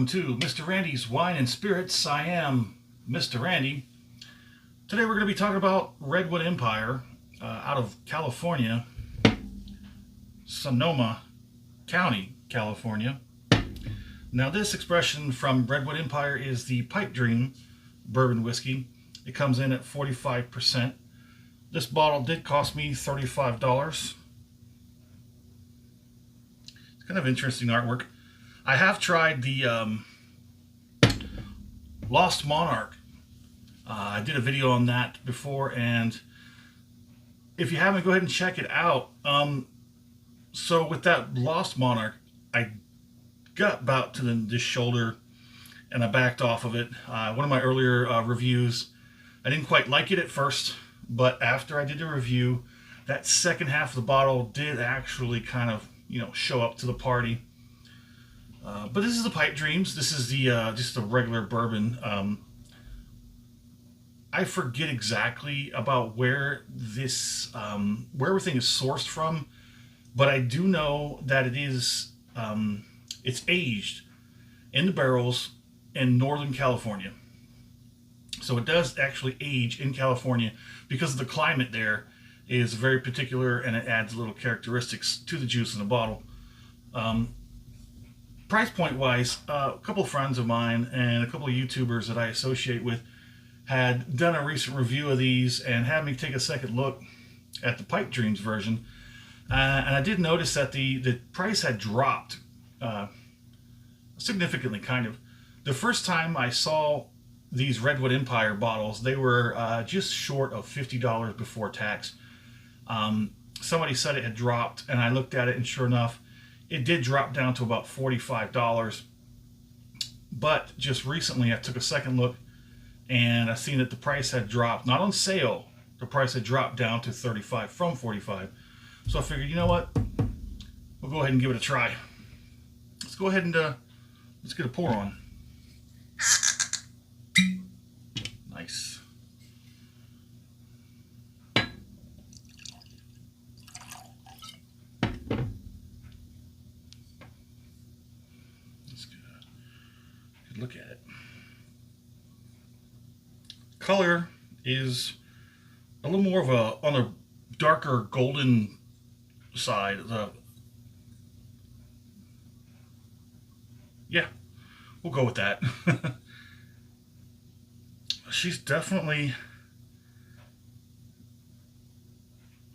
welcome to Mr. Randy's Wine and Spirits. I am Mr. Randy. Today we're going to be talking about Redwood Empire out of California, Sonoma County, California. Now this expression from Redwood Empire is the Pipe Dream bourbon whiskey. It comes in at 45%. This bottle did cost me $35. It's kind of interesting artwork. I have tried the Lost Monarch. I did a video on that before, and if you haven't, go ahead and check it out. So with that Lost Monarch, I got about to this shoulder and I backed off of it. One of my earlier reviews, I didn't quite like it at first, but after I did the review, that second half of the bottle did actually kind of, show up to the party. But this is the Pipe Dreams. This is the just the regular bourbon. I forget exactly about where this where everything is sourced from, but I do know that it is it's aged in the barrels in Northern California. So it does actually age in California because the climate there is very particular, and it adds little characteristics to the juice in the bottle. Price point wise, a couple of friends of mine and a couple of YouTubers that I associate with had done a recent review of these and had me take a second look at the Pipe Dreams version. And I did notice that the price had dropped significantly, kind of. The first time I saw these Redwood Empire bottles, they were just short of $50 before tax. Somebody said it had dropped, and I looked at it, and sure enough, it did drop down to about $45. But just recently I took a second look and I seen that the price had dropped, not on sale, the price had dropped down to $35 from $45. So I figured, you know what, we'll go ahead and give it a try. Let's go ahead and let's get a pour on. Nice. Look at it. Color is a little more of on a darker golden side. Yeah, we'll go with that. She's definitely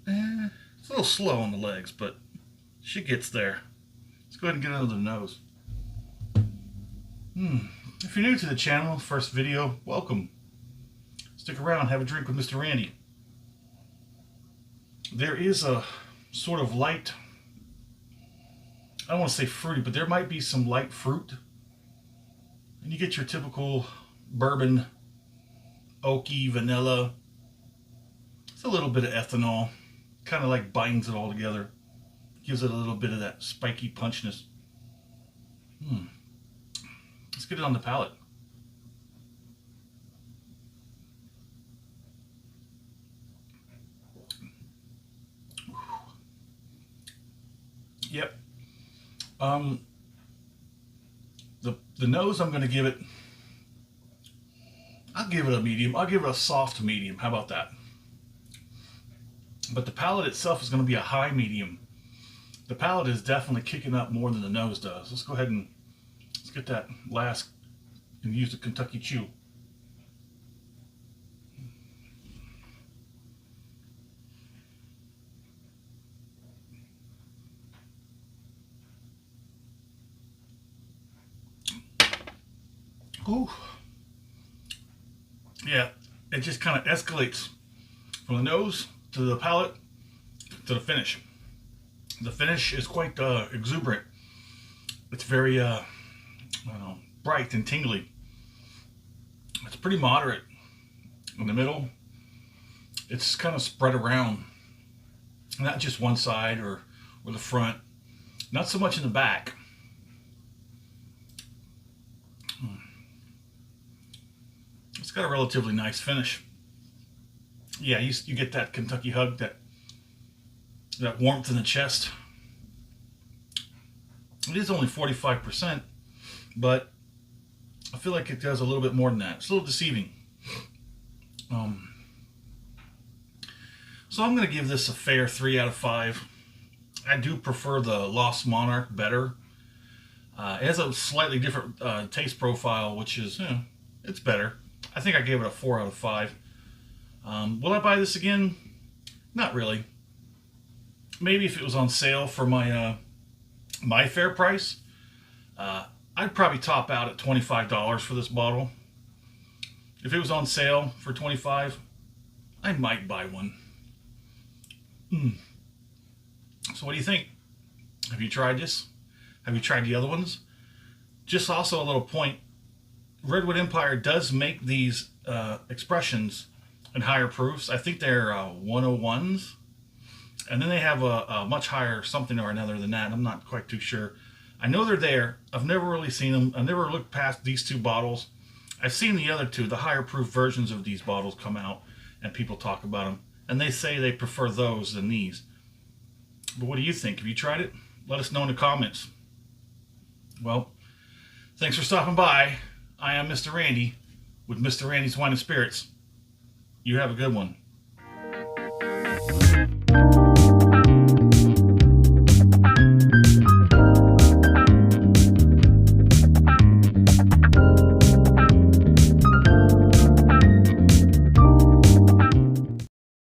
it's a little slow on the legs, but she gets there. Let's go ahead and get under the nose. If you're new to the channel, first video, welcome. Stick around, have a drink with Mr. Randy. There is a sort of light, I don't want to say fruity, but there might be some light fruit. And you get your typical bourbon, oaky, vanilla. It's a little bit of ethanol, kind of like binds it all together. Gives it a little bit of that spiky punchness. Let's get it on the palate. Yep. The nose, I'm going to give it, I'll give it a medium. I'll give it a soft medium. How about that? But the palate itself is going to be a high medium. The palate is definitely kicking up more than the nose does. Let's go ahead and let's get that last and use the Kentucky Chew. Ooh. Yeah, it just kind of escalates from the nose to the palate to the finish. The finish is quite exuberant. It's very I don't know, bright and tingly. It's pretty moderate in the middle. It's kind of spread around, not just one side or the front, not so much in the back. It's got a relatively nice finish. Yeah, you get that Kentucky hug, that warmth in the chest. It is only 45%, but I feel like it does a little bit more than that. It's a little deceiving. So I'm going to give this a fair 3 out of 5. I do prefer the Lost Monarch better. It has a slightly different taste profile, which is, it's better. I think I gave it a 4 out of 5. Will I buy this again? Not really. Maybe if it was on sale for my my fair price, I'd probably top out at $25 for this bottle. If it was on sale for $25, I might buy one. So what do you think? Have you tried this? Have you tried the other ones? Just also a little point. Redwood Empire does make these expressions in higher proofs. I think they're 101s. And then they have a much higher something or another than that. I'm not quite too sure. I know they're there. I've never really seen them. I've never looked past these two bottles. I've seen the other two, the higher proof versions of these bottles come out, and people talk about them. And they say they prefer those than these. But what do you think? Have you tried it? Let us know in the comments. Well, thanks for stopping by. I am Mr. Randy with Mr. Randy's Wine and Spirits. You have a good one.